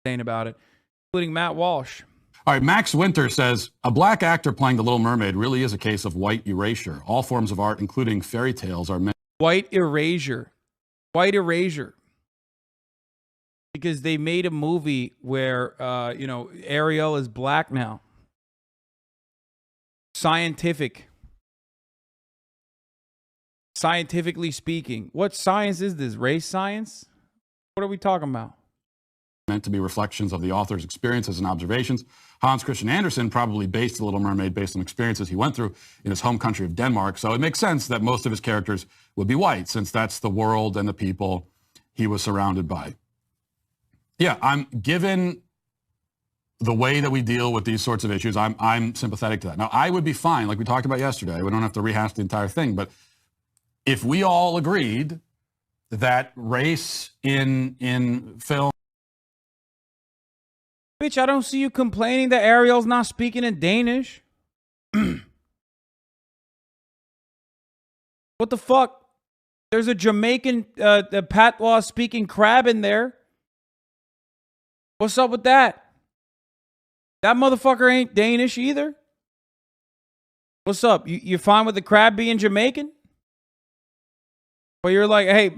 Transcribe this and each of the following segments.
saying about it, including Matt Walsh. All right, Max Winter says, a black actor playing the Little Mermaid really is a case of white erasure. All forms of art, including fairy tales, are meant. White erasure. White erasure. Because they made a movie where, Ariel is black now. Scientifically speaking. What science is this? Race science? What are we talking about? Meant to be reflections of the author's experiences and observations. Hans Christian Andersen probably based The Little Mermaid based on experiences he went through in his home country of Denmark. So it makes sense that most of his characters would be white, since that's the world and the people he was surrounded by. Yeah, I'm given the way that we deal with these sorts of issues, I'm sympathetic to that. Now, I would be fine, like we talked about yesterday. We don't have to rehash the entire thing, but if we all agreed that race in film. Bitch, I don't see you complaining that Ariel's not speaking in Danish. What the fuck? There's a Jamaican patois speaking crab in there. What's up with that? That motherfucker ain't Danish either. What's up? You fine with the crab being Jamaican? Well, you're like, hey,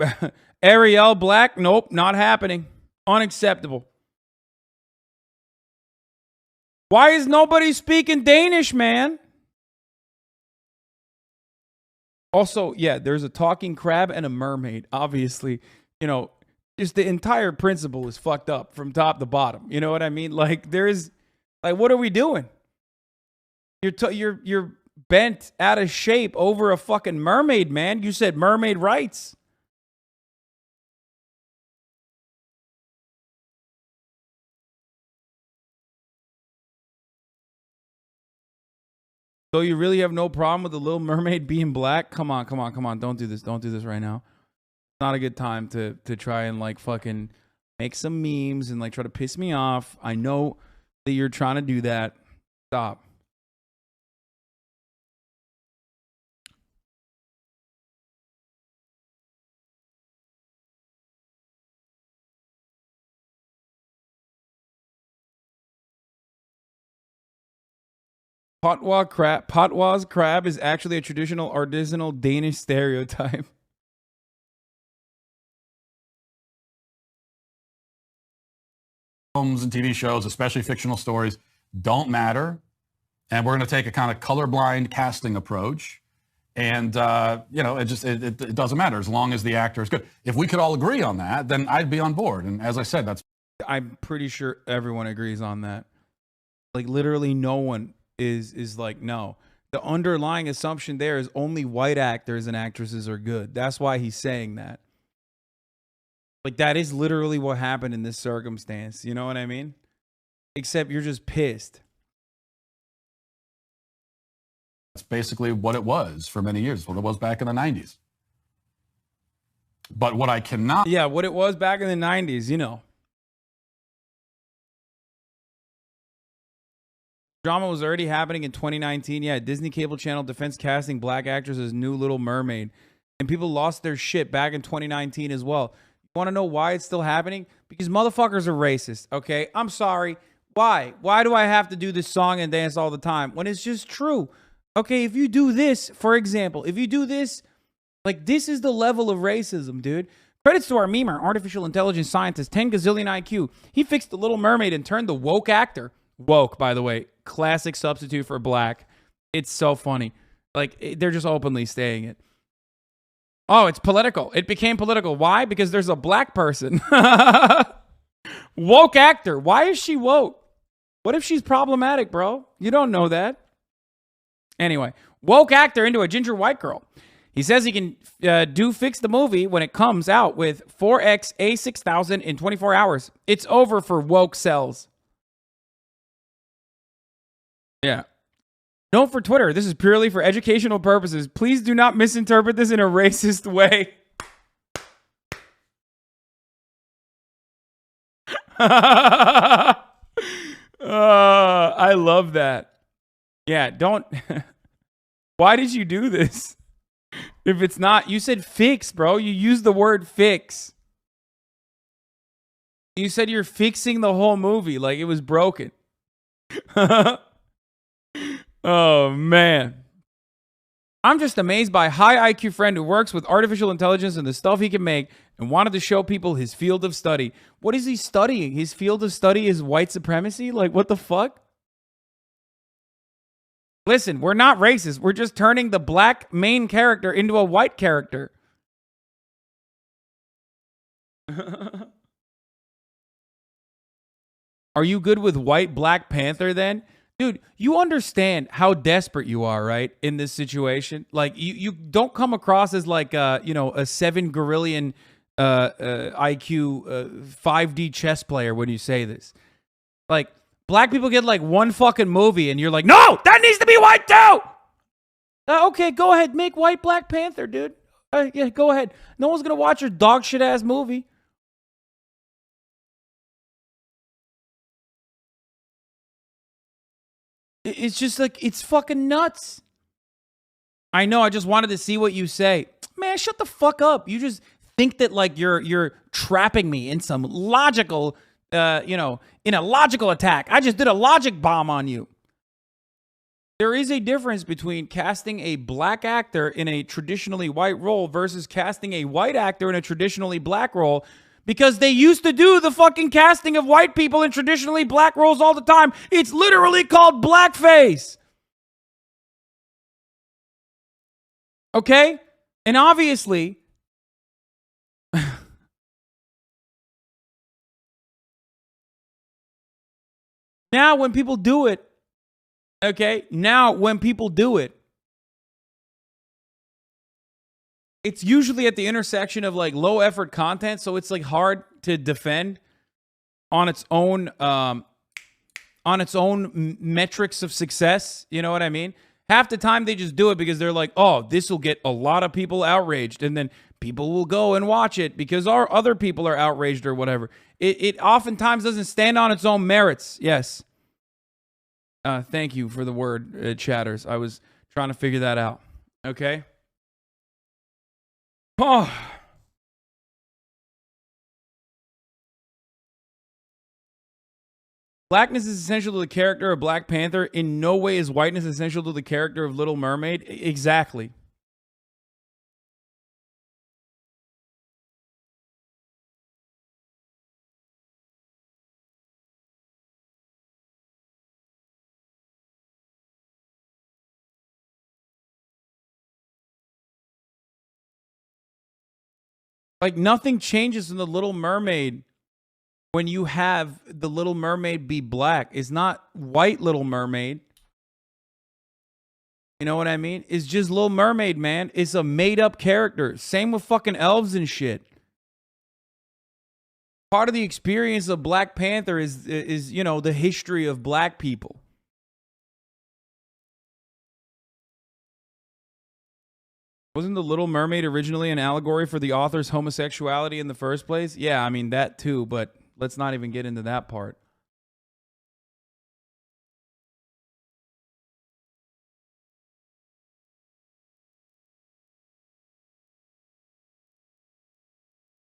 Ariel black? Nope, not happening. Unacceptable. Why is nobody speaking Danish, man? Also, yeah, there's a talking crab and a mermaid. Obviously, just the entire principle is fucked up from top to bottom. You know what I mean? Like, what are we doing? You're bent out of shape over a fucking mermaid, man. You said mermaid rights. So you really have no problem with the Little Mermaid being black? Come on. Don't do this. Don't do this right now. It's not a good time to try and like fucking make some memes and like try to piss me off. I know that you're trying to do that. Stop. Patois crab is actually a traditional artisanal Danish stereotype. Films and TV shows, especially fictional stories, don't matter. And we're going to take a kind of colorblind casting approach. And, it doesn't matter as long as the actor is good. If we could all agree on that, then I'd be on board. And as I said, I'm pretty sure everyone agrees on that. Like, literally no one is like, no. The underlying assumption there is only white actors and actresses are good. That's why he's saying that. Like, that is literally what happened in this circumstance. You know what I mean? Except you're just pissed. That's basically what it was for many years, what it was back in the 90s. But what I cannot... Yeah, what it was back in the 90s, Drama was already happening in 2019. Yeah, Disney Cable Channel defense casting black actors as new Little Mermaid. And people lost their shit back in 2019 as well. You want to know why it's still happening? Because motherfuckers are racist, okay? I'm sorry. Why? Why do I have to do this song and dance all the time when it's just true? Okay, if you do this, for example, if you do this, like, this is the level of racism, dude. Credits to our memer, artificial intelligence scientist, 10 gazillion IQ. He fixed the Little Mermaid and turned the woke actor. Woke, by the way. Classic substitute for black. It's so funny. Like, they're just openly saying it. Oh, it's political. It became political. Why? Because there's a black person. Woke actor. Why is she woke? What if she's problematic, bro? You don't know that. Anyway, woke actor into a ginger white girl. He says he can fix the movie when it comes out with 4X A6000 in 24 hours. It's over for woke cells. Yeah. Note for Twitter, this is purely for educational purposes. Please do not misinterpret this in a racist way. I love that. Yeah, don't. Why did you do this? If it's not, you said fix, bro. You used the word fix. You said you're fixing the whole movie like it was broken. Oh, man. I'm just amazed by high IQ friend who works with artificial intelligence and the stuff he can make and wanted to show people his field of study. What is he studying? His field of study is white supremacy? Like, what the fuck? Listen, we're not racist. We're just turning the black main character into a white character. Are you good with white Black Panther then? Dude, you understand how desperate you are, right? In this situation. Like, you don't come across as like, a 7 gorillion IQ 5D chess player when you say this. Like, black people get like one fucking movie and you're like, no, that needs to be white too. Okay, go ahead. Make white Black Panther, dude. Yeah, go ahead. No one's going to watch your dog shit ass movie. It's just like, it's fucking nuts. I know, I just wanted to see what you say. Man, shut the fuck up. You just think that like you're trapping me in some logical, in a logical attack. I just did a logic bomb on you. There is a difference between casting a black actor in a traditionally white role versus casting a white actor in a traditionally black role. Because they used to do the fucking casting of white people in traditionally black roles all the time. It's literally called blackface. Okay? And obviously, now when people do it, it's usually at the intersection of like low effort content, so it's like hard to defend on its own metrics of success. You know what I mean? Half the time they just do it because they're like, oh, this will get a lot of people outraged, and then people will go and watch it because our other people are outraged or whatever. It oftentimes doesn't stand on its own merits. Yes. Thank you for the word, chatters. I was trying to figure that out. Okay. Oh. Blackness is essential to the character of Black Panther. In no way is whiteness essential to the character of Little Mermaid. Exactly. Like, nothing changes in The Little Mermaid when you have the Little Mermaid be black. It's not white Little Mermaid. You know what I mean? It's just Little Mermaid, man. It's a made-up character. Same with fucking elves and shit. Part of the experience of Black Panther is the history of black people. Wasn't The Little Mermaid originally an allegory for the author's homosexuality in the first place? Yeah, I mean, that too, but let's not even get into that part.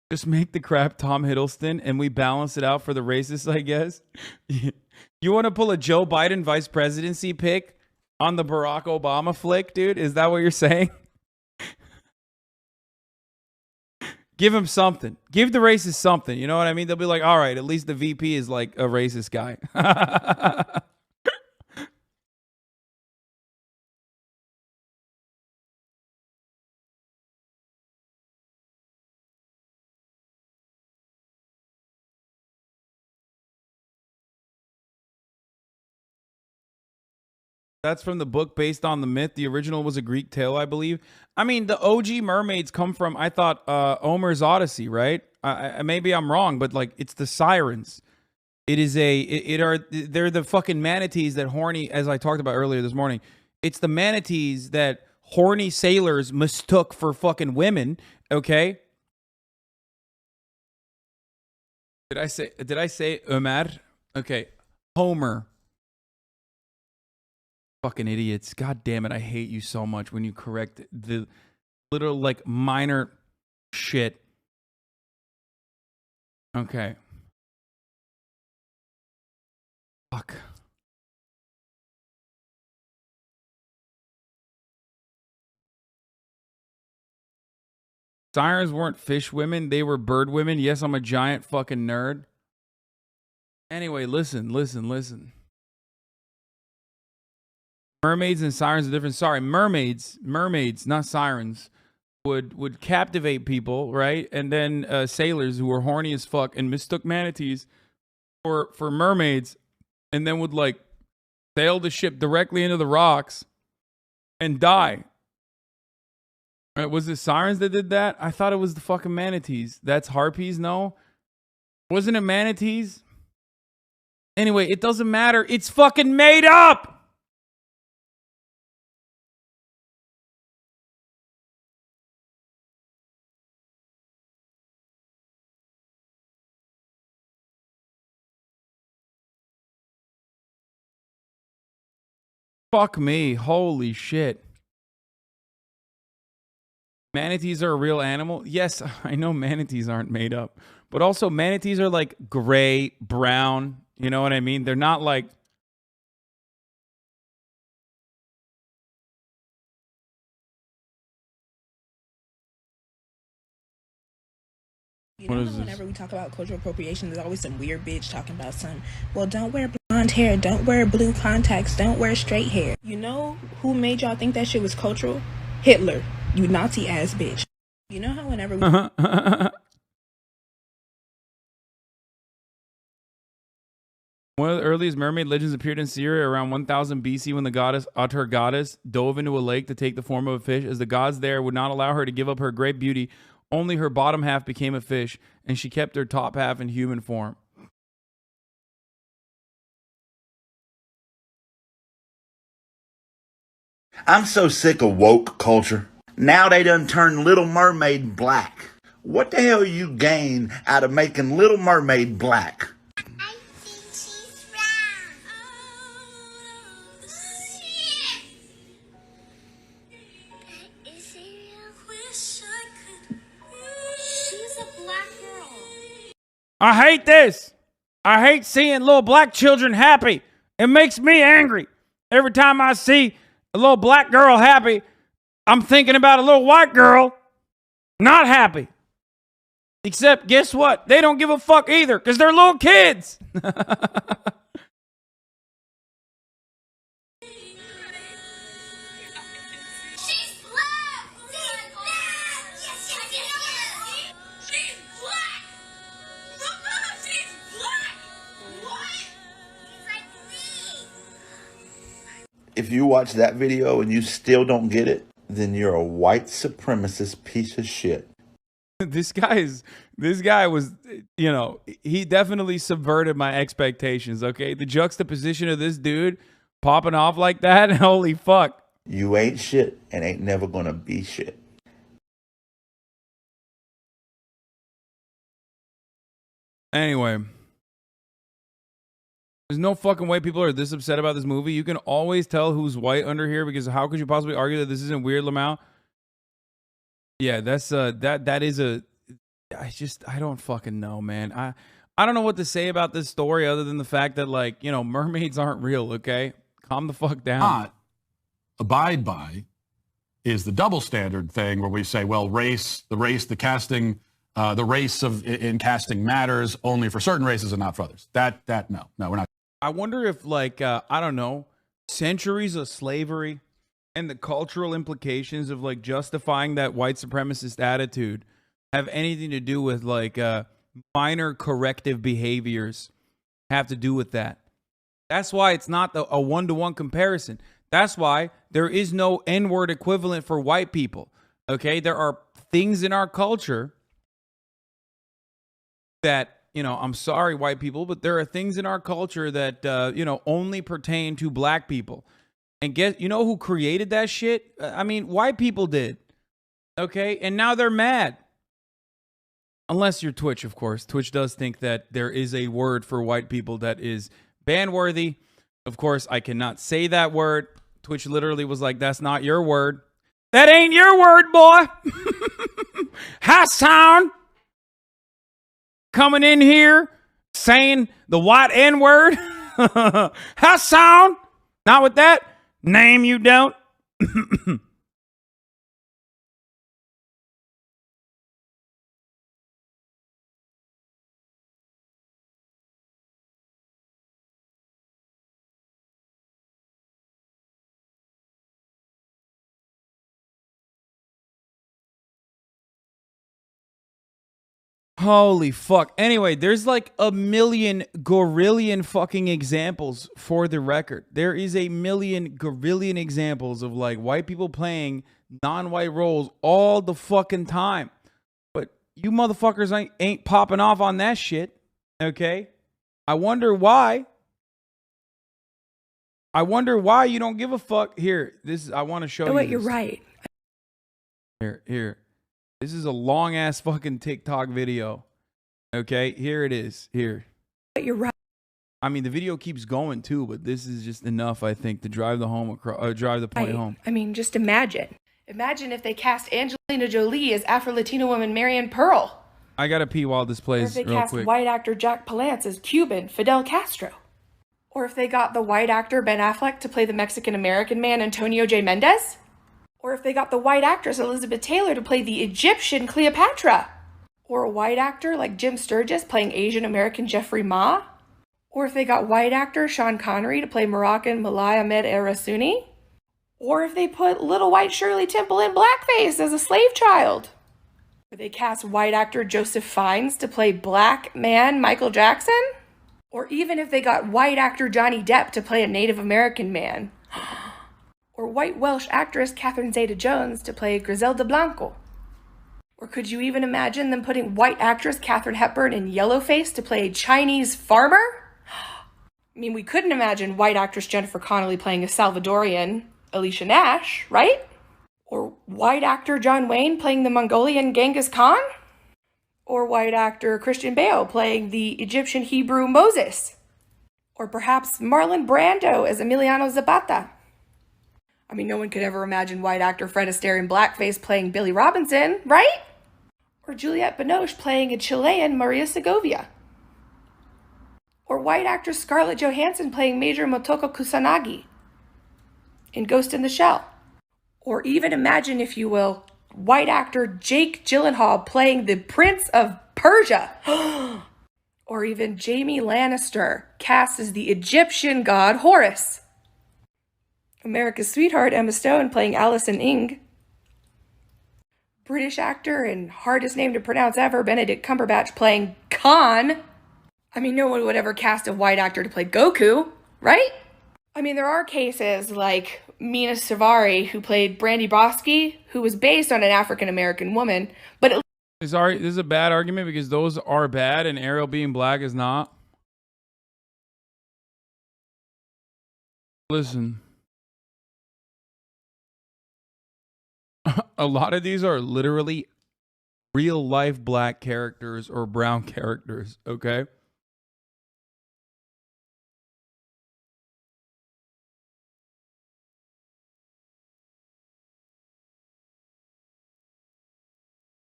Just make the crap Tom Hiddleston and we balance it out for the racists, I guess. You want to pull a Joe Biden vice presidency pick on the Barack Obama flick, dude? Is that what you're saying? Give him something. Give the racists something. You know what I mean? They'll be like, all right, at least the VP is like a racist guy. That's from the book based on the myth. The original was a Greek tale, I believe. I mean, the OG mermaids come from, I thought, Homer's Odyssey, right? Maybe I'm wrong, but like, it's the sirens. They're the fucking manatees that horny, as I talked about earlier this morning. It's the manatees that horny sailors mistook for fucking women, okay? Did I say Ömer? Okay. Homer. Fucking idiots. God damn it. I hate you so much when you correct the little like minor shit. Okay. Fuck. Sirens weren't fish women. They were bird women. Yes, I'm a giant fucking nerd. Anyway, listen. Mermaids and sirens are different. Sorry, mermaids, not sirens, would captivate people, right? And then sailors who were horny as fuck and mistook manatees for mermaids, and then would like sail the ship directly into the rocks and die. Right, was it sirens that did that? I thought it was the fucking manatees. That's harpies, no? Wasn't it manatees? Anyway, it doesn't matter. It's fucking made up! Fuck me. Holy shit. Manatees are a real animal? Yes, I know manatees aren't made up. But also, manatees are like gray, brown. You know what I mean? They're not like... You know how whenever we talk about cultural appropriation, there's always some weird bitch talking about some, well, don't wear blonde hair, don't wear blue contacts, don't wear straight hair. You know who made y'all think that shit was cultural? Hitler, you Nazi ass bitch. You know how whenever we... One of the earliest mermaid legends appeared in Syria around 1000 BC when the goddess Atargatis dove into a lake to take the form of a fish. As the gods there would not allow her to give up her great beauty, only her bottom half became a fish, and she kept her top half in human form. I'm so sick of woke culture. Now they done turned Little Mermaid black. What the hell you gain out of making Little Mermaid black? I think she's brown. Is Ariel? Wish I could. She's a black girl. I hate this. I hate seeing little black children happy. It makes me angry. Every time I see a little black girl happy, I'm thinking about a little white girl not happy. Except, guess what? They don't give a fuck either because they're little kids. If you watch that video and you still don't get it, then you're a white supremacist piece of shit. This guy was, you know, he definitely subverted my expectations, okay? The juxtaposition of this dude popping off like that, holy fuck. You ain't shit and ain't never gonna be shit. Anyway. There's no fucking way people are this upset about this movie. You can always tell who's white under here because how could you possibly argue that this isn't weird, Lamau? Yeah, that's that is a... I don't fucking know, man. I don't know what to say about this story other than the fact that, like, you know, mermaids aren't real, okay? Calm the fuck down. Not abide by is the double standard thing where we say, well, the casting, the race in casting matters only for certain races and not for others. No, we're not. I wonder if, like, I don't know, centuries of slavery and the cultural implications of, like, justifying that white supremacist attitude have anything to do with, like, minor corrective behaviors have to do with that. That's why it's not a one-to-one comparison. That's why there is no N-word equivalent for white people, okay? There are things in our culture that, you know, I'm sorry, white people, but there are things in our culture that, you know, only pertain to black people. And you know who created that shit? I mean, white people did. Okay? And now they're mad. Unless you're Twitch, of course. Twitch does think that there is a word for white people that is ban-worthy. Of course, I cannot say that word. Twitch literally was like, that's not your word. That ain't your word, boy. Hasan coming in here saying the white N-word. Hasan! Not with that name, you don't. Holy fuck. Anyway, there's like a million gorillion fucking examples for the record. There is a million gorillion examples of like white people playing non-white roles all the fucking time. But you motherfuckers ain't popping off on that shit. Okay? I wonder why. I wonder why you don't give a fuck. Here, I want to show you. You know what? This. You're right. Here. This is a long ass fucking TikTok video. Okay, here it is. Here. But you're right. I mean, the video keeps going too, but this is just enough, I think, to drive the point home. I mean, just imagine. Imagine if they cast Angelina Jolie as Afro-Latina woman Marion Pearl. I gotta pee while this Or plays if they real cast quick. white actor Jack Palance as Cuban Fidel Castro. Or if they got the white actor Ben Affleck to play the Mexican-American man Antonio J. Mendez. Or if they got the white actress Elizabeth Taylor to play the Egyptian Cleopatra. Or a white actor like Jim Sturgis playing Asian American Jeffrey Ma. Or if they got white actor Sean Connery to play Moroccan Malay Ahmed El Rassouni. Or if they put little white Shirley Temple in blackface as a slave child. Or they cast white actor Joseph Fiennes to play black man Michael Jackson. Or even if they got white actor Johnny Depp to play a Native American man. Or white Welsh actress Catherine Zeta-Jones to play Griselda Blanco. Or could you even imagine them putting white actress Katharine Hepburn in yellowface to play a Chinese farmer? I mean, we couldn't imagine white actress Jennifer Connelly playing a Salvadorian Alicia Nash, right? Or white actor John Wayne playing the Mongolian Genghis Khan? Or white actor Christian Bale playing the Egyptian Hebrew Moses? Or perhaps Marlon Brando as Emiliano Zapata? I mean, no one could ever imagine white actor Fred Astaire in blackface playing Billy Robinson, right? Or Juliette Binoche playing a Chilean Maria Segovia. Or white actress Scarlett Johansson playing Major Motoko Kusanagi in Ghost in the Shell. Or even imagine, if you will, white actor Jake Gyllenhaal playing the Prince of Persia. Or even Jaime Lannister cast as the Egyptian god Horus. America's sweetheart Emma Stone playing Alison Ing. British actor and hardest name to pronounce ever, Benedict Cumberbatch playing Khan. I mean, no one would ever cast a white actor to play Goku, right? I mean, there are cases like Mina Savari, who played Brandy Broski, who was based on an African-American woman, but This is a bad argument because those are bad and Ariel being black is not. Listen. A lot of these are literally real life black characters or brown characters, okay?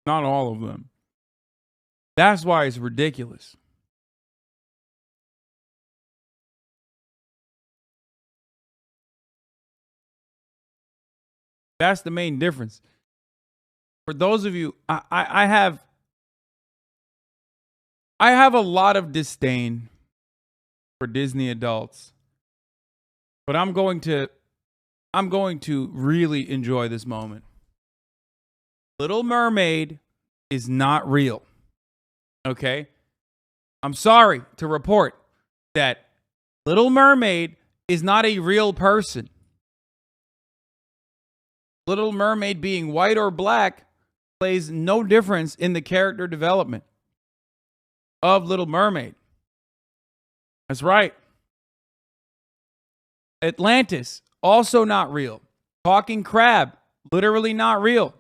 Not all of them. That's why it's ridiculous. That's the main difference. For those of you, I have a lot of disdain for Disney adults, but I'm going to really enjoy this moment. Little Mermaid is not real. Okay? I'm sorry to report that Little Mermaid is not a real person. Little Mermaid being white or black plays no difference in the character development of Little Mermaid. That's right. Atlantis, also not real. Talking crab, literally not real.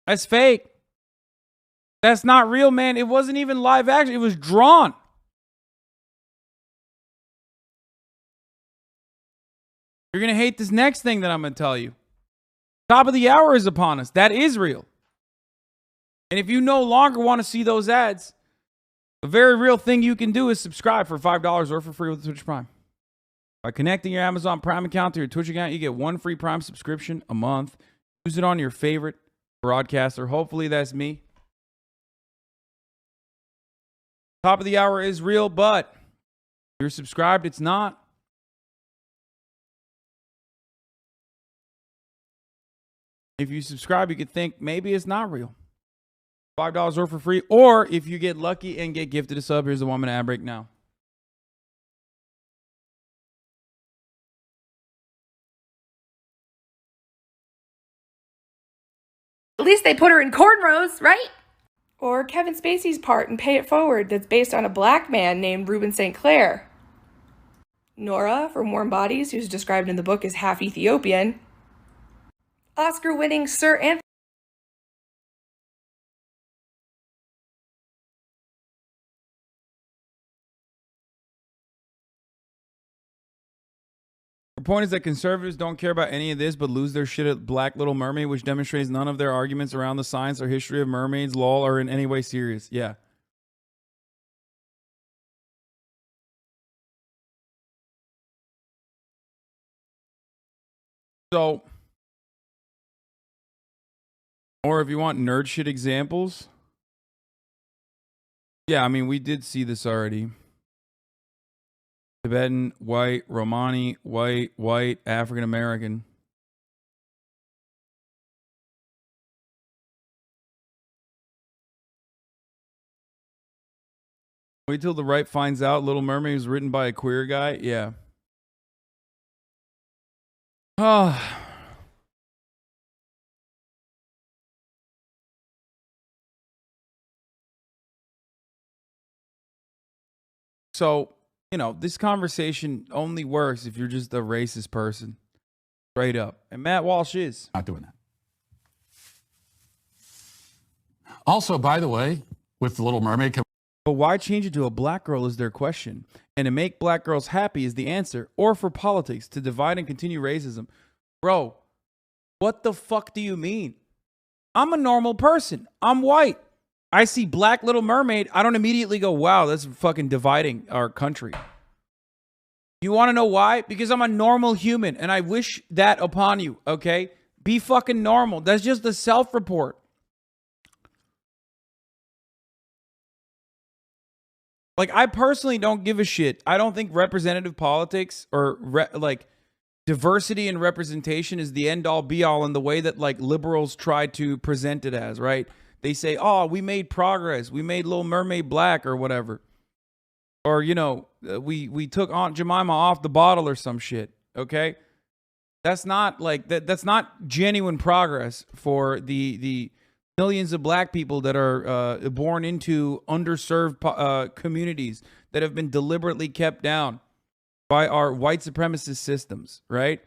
That's fake. That's not real, man. It wasn't even live action. It was drawn. You're going to hate this next thing that I'm going to tell you. Top of the hour is upon us. That is real. And if you no longer want to see those ads, a very real thing you can do is subscribe for $5 or for free with Twitch Prime. By connecting your Amazon Prime account to your Twitch account, you get 1 free Prime subscription a month. Use it on your favorite broadcaster. Hopefully that's me. Top of the hour is real, but if you're subscribed, it's not. If you subscribe, you could think maybe it's not real. $5 or for free. Or if you get lucky and get gifted a sub, here's the 1 minute ad break now. At least they put her in cornrows, right? Or Kevin Spacey's part in Pay It Forward that's based on a black man named Reuben St. Clair. Nora from Warm Bodies, who's described in the book as half Ethiopian. Oscar-winning Sir Anthony. Her point is that conservatives don't care about any of this but lose their shit at Black Little Mermaid, which demonstrates none of their arguments around the science or history of mermaids, lol, are in any way serious. Yeah. So, or if you want nerd shit examples, yeah, I mean, we did see this already. Tibetan, white, Romani, white, African American. Wait till the right finds out Little Mermaid was written by a queer guy. Yeah. Ah. So, you know, this conversation only works if you're just a racist person. Straight up. And Matt Walsh is. Not doing that. Also, by the way, with The Little Mermaid... But why change it to a black girl is their question. And to make black girls happy is the answer. Or for politics, to divide and continue racism. Bro, what the fuck do you mean? I'm a normal person. I'm white. I see Black Little Mermaid. I don't immediately go, wow, that's fucking dividing our country. You want to know why? Because I'm a normal human and I wish that upon you, okay? Be fucking normal. That's just a self-report. Like, I personally don't give a shit. I don't think representative politics or like diversity and representation is the end all be all in the way that like liberals try to present it as, right? They say, oh, we made progress. We made Little Mermaid black or whatever. Or, you know, we took Aunt Jemima off the bottle or some shit, okay? That's not like, that's not genuine progress for the millions of black people that are born into underserved communities that have been deliberately kept down by our white supremacist systems, right?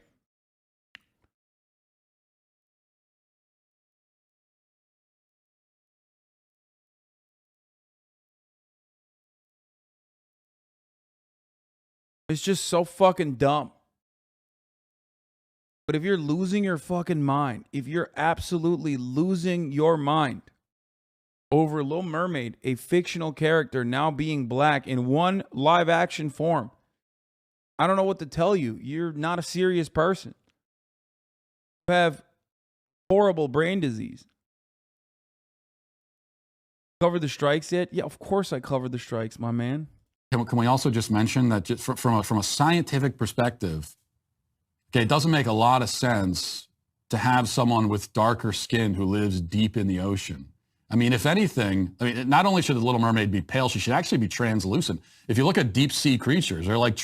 It's just so fucking dumb. But if you're losing your fucking mind, if you're absolutely losing your mind over Little Mermaid, a fictional character now being black in one live action form, I don't know what to tell you. You're not a serious person. You have horrible brain disease. Cover the strikes yet? Yeah, of course I covered the strikes, my man. Can we also just mention that just from a scientific perspective, okay, it doesn't make a lot of sense to have someone with darker skin who lives deep in the ocean. I mean, if anything, I mean, not only should the Little Mermaid be pale, she should actually be translucent. If you look at deep sea creatures, they're like...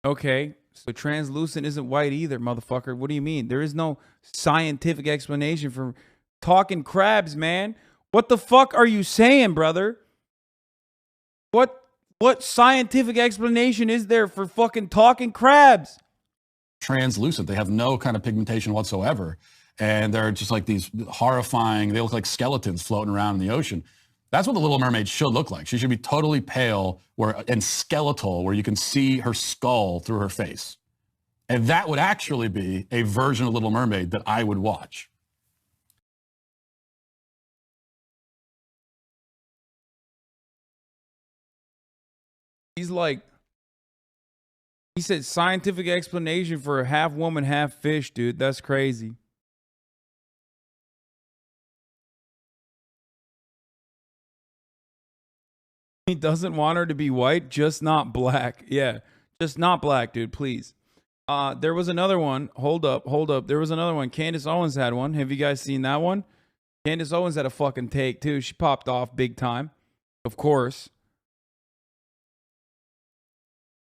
Okay, so translucent isn't white either, motherfucker. What do you mean? There is no scientific explanation for talking crabs, man. What the fuck are you saying, brother? What scientific explanation is there for fucking talking crabs? Translucent. They have no kind of pigmentation whatsoever. And they're just like these horrifying, they look like skeletons floating around in the ocean. That's what the Little Mermaid should look like. She should be totally pale and skeletal, where you can see her skull through her face. And that would actually be a version of Little Mermaid that I would watch. He's like He said scientific explanation for a half woman, half fish, dude. That's crazy. He doesn't want her to be white, just not black. Yeah, just not black, dude, please. There was another one. Hold up. There was another one. Candace Owens had one. Have you guys seen that one? Candace Owens had a fucking take, too. She popped off big time. Of course.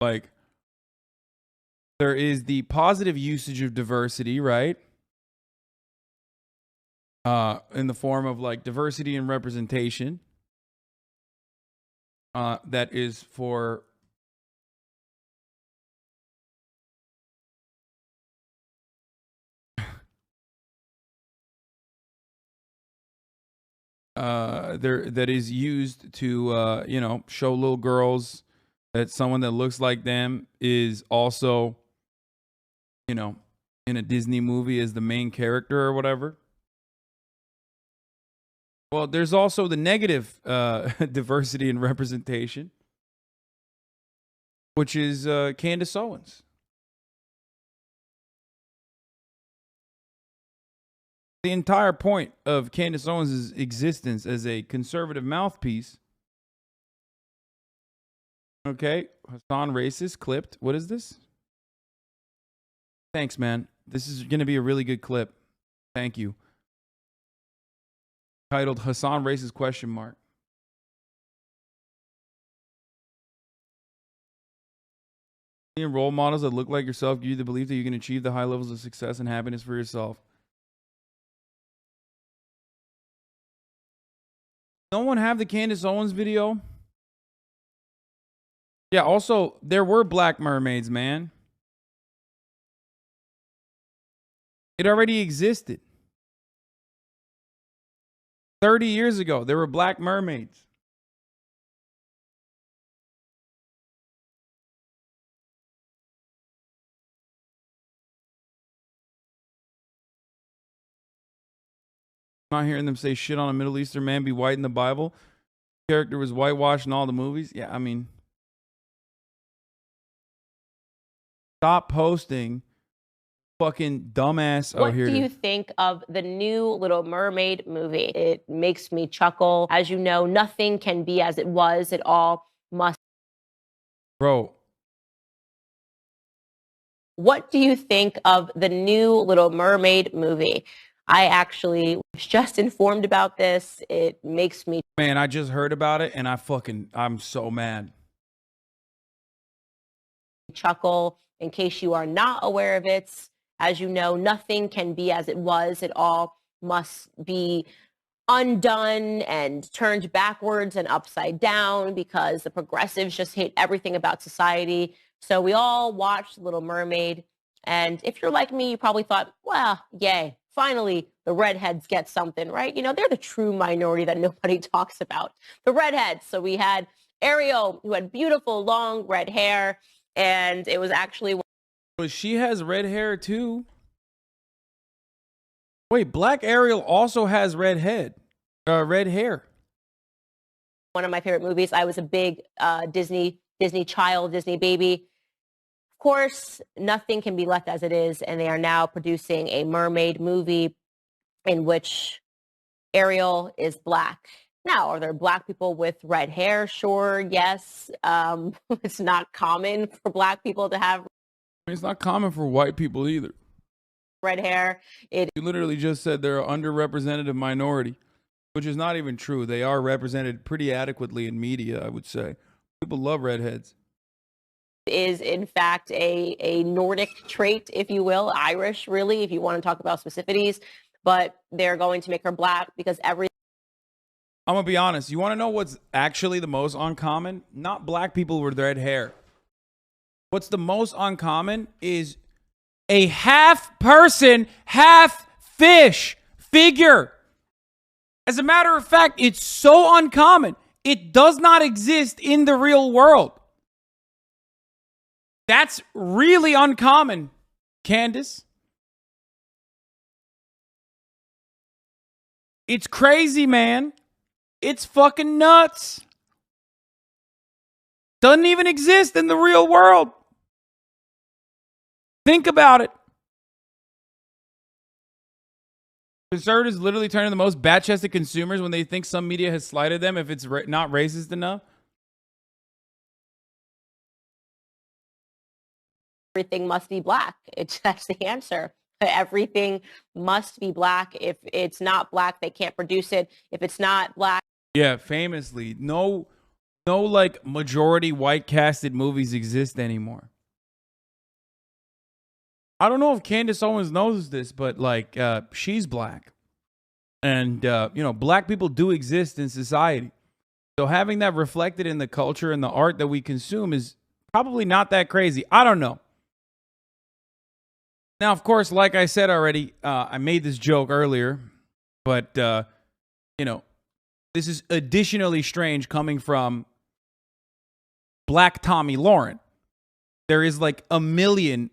Like, there is the positive usage of diversity, right? In the form of, like, diversity and representation. That is for that is used to you know, show little girls that someone that looks like them is also, you know, in a Disney movie as the main character or whatever. Well, there's also the negative diversity and representation, which is Candace Owens. The entire point of Candace Owens' existence as a conservative mouthpiece. Okay, Hasan racist clipped. What is this? Thanks, man. This is going to be a really good clip. Thank you. Titled Hasan racist question mark. Seeing role models that look like yourself give you the belief that you can achieve the high levels of success and happiness for yourself. No one have the Candace Owens video? Yeah, also, there were black mermaids, man. It already existed. 30 years ago, there were black mermaids. Not hearing them say shit on a Middle Eastern man be white in the Bible. The character was whitewashed in all the movies. Yeah, I mean, stop posting fucking dumbass. What do you think of the new Little Mermaid movie? It makes me chuckle. As you know, nothing can be as it was. It all must. Bro. What do you think of the new Little Mermaid movie? I actually was just informed about this. It makes me. Man, I just heard about it and I'm so mad. Chuckle. In case you are not aware of it, as you know, nothing can be as it was. It all must be undone and turned backwards and upside down because the progressives just hate everything about society. So we all watched Little Mermaid. And if you're like me, you probably thought, well, yay, finally the redheads get something, right? You know, they're the true minority that nobody talks about. The redheads. So we had Ariel, who had beautiful long red hair. And it was actually. But she has red hair too. Wait, Black Ariel also has red hair. One of my favorite movies. I was a big Disney child, Disney baby. Of course, nothing can be left as it is, and they are now producing a mermaid movie in which Ariel is black. Now, are there black people with red hair? Sure, yes. It's not common for black people to have. It's not common for white people either. Red hair. You literally just said they're an underrepresented minority, which is not even true. They are represented pretty adequately in media, I would say. People love redheads. Is in fact a Nordic trait, if you will, Irish, really, if you want to talk about specificities. But they're going to make her black because I'm going to be honest. You want to know what's actually the most uncommon? Not black people with red hair. What's the most uncommon is a half person, half fish figure. As a matter of fact, it's so uncommon. It does not exist in the real world. That's really uncommon, Candace. It's crazy, man. It's fucking nuts. Doesn't even exist in the real world. Think about it. Conservatives literally turn into the most bat-chested consumers when they think some media has slighted them if it's not racist enough. Everything must be black. That's the answer. Everything must be black. If it's not black, they can't produce it. If it's not black. Yeah, famously, no like majority white casted movies exist anymore. I don't know if Candace Owens knows this, but like she's black. And you know, black people do exist in society. So having that reflected in the culture and the art that we consume is probably not that crazy. I don't know. Now, of course, like I said already, I made this joke earlier, but you know, this is additionally strange coming from Black Tommy Lauren. There is like a million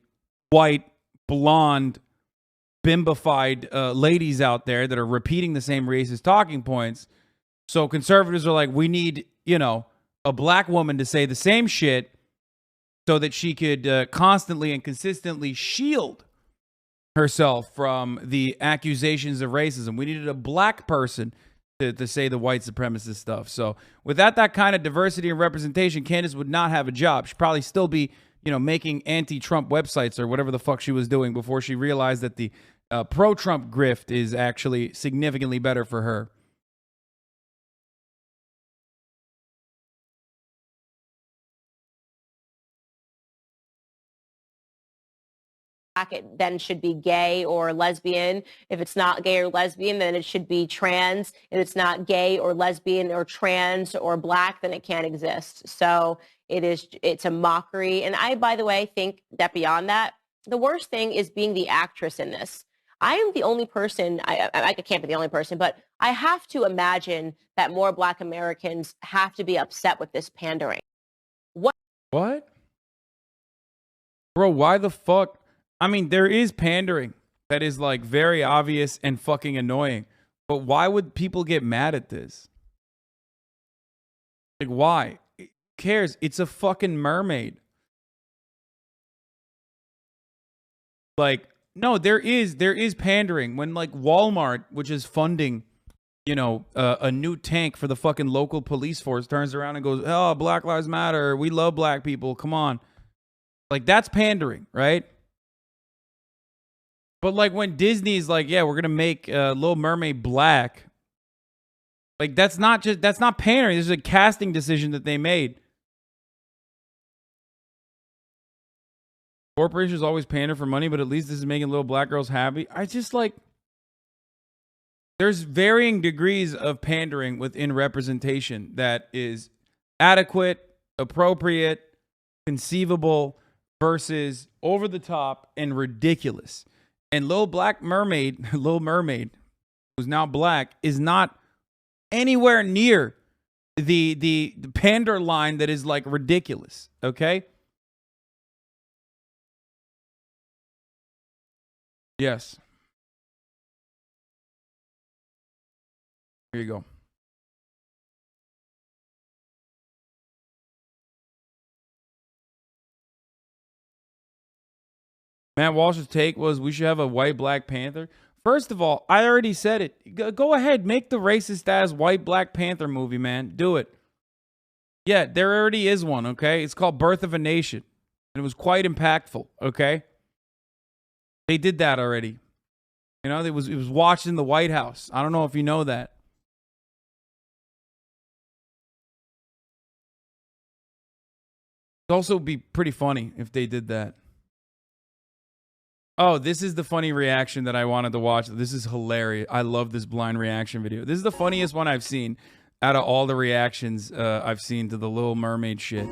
white, blonde, bimbified ladies out there that are repeating the same racist talking points. So conservatives are like, we need, you know, a black woman to say the same shit so that she could constantly and consistently shield herself from the accusations of racism. We needed a black person to say the white supremacist stuff. So without that kind of diversity and representation, Candace would not have a job. She'd probably still be, you know, making anti-Trump websites or whatever the fuck she was doing before she realized that the pro-Trump grift is actually significantly better for her. It then should be gay or lesbian. If it's not gay or lesbian, then it should be trans. If it's not gay or lesbian or trans or black, then it can't exist. So it's a mockery. And I, by the way, think that beyond that, the worst thing is being the actress in this. I am the only person, I can't be the only person, but I have to imagine that more black Americans have to be upset with this pandering. What? Bro, why the fuck? I mean, there is pandering that is like very obvious and fucking annoying. But why would people get mad at this? Like, why? Who cares? It's a fucking mermaid. Like, no, there is pandering when like Walmart, which is funding, you know, a new tank for the fucking local police force, turns around and goes, "Oh, Black Lives Matter. We love black people. Come on." Like, that's pandering, right? But like when Disney's like, yeah, we're gonna make Little Mermaid black. Like that's not pandering. This is a casting decision that they made. Corporations always pander for money, but at least this is making little black girls happy. I just like. There's varying degrees of pandering within representation that is adequate, appropriate, conceivable, versus over the top and ridiculous. And Little Mermaid, who's now black, is not anywhere near the pander line that is like ridiculous. Okay. Yes. Here you go. Matt Walsh's take was we should have a white Black Panther. First of all, I already said it. Go ahead, make the racist ass white Black Panther movie, man. Do it. Yeah, there already is one, okay? It's called Birth of a Nation. And it was quite impactful, okay? They did that already. You know, it was watched in the White House. I don't know if you know that. It'd also be pretty funny if they did that. Oh, this is the funny reaction that I wanted to watch. This is hilarious. I love this blind reaction video. This is the funniest one I've seen out of all the reactions I've seen to the Little Mermaid shit.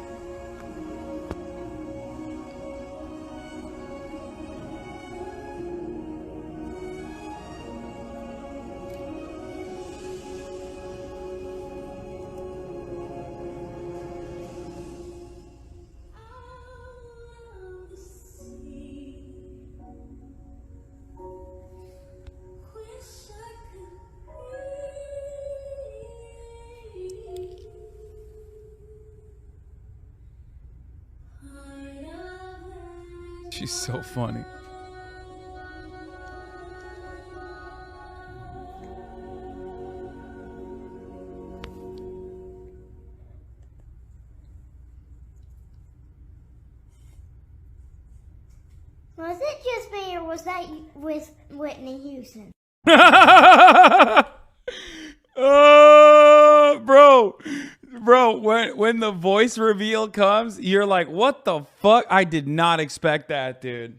She's so funny. Was it just me, or was that with Whitney Houston? Oh, bro, when the voice reveal comes, you're like, what the fuck? I did not expect that, dude.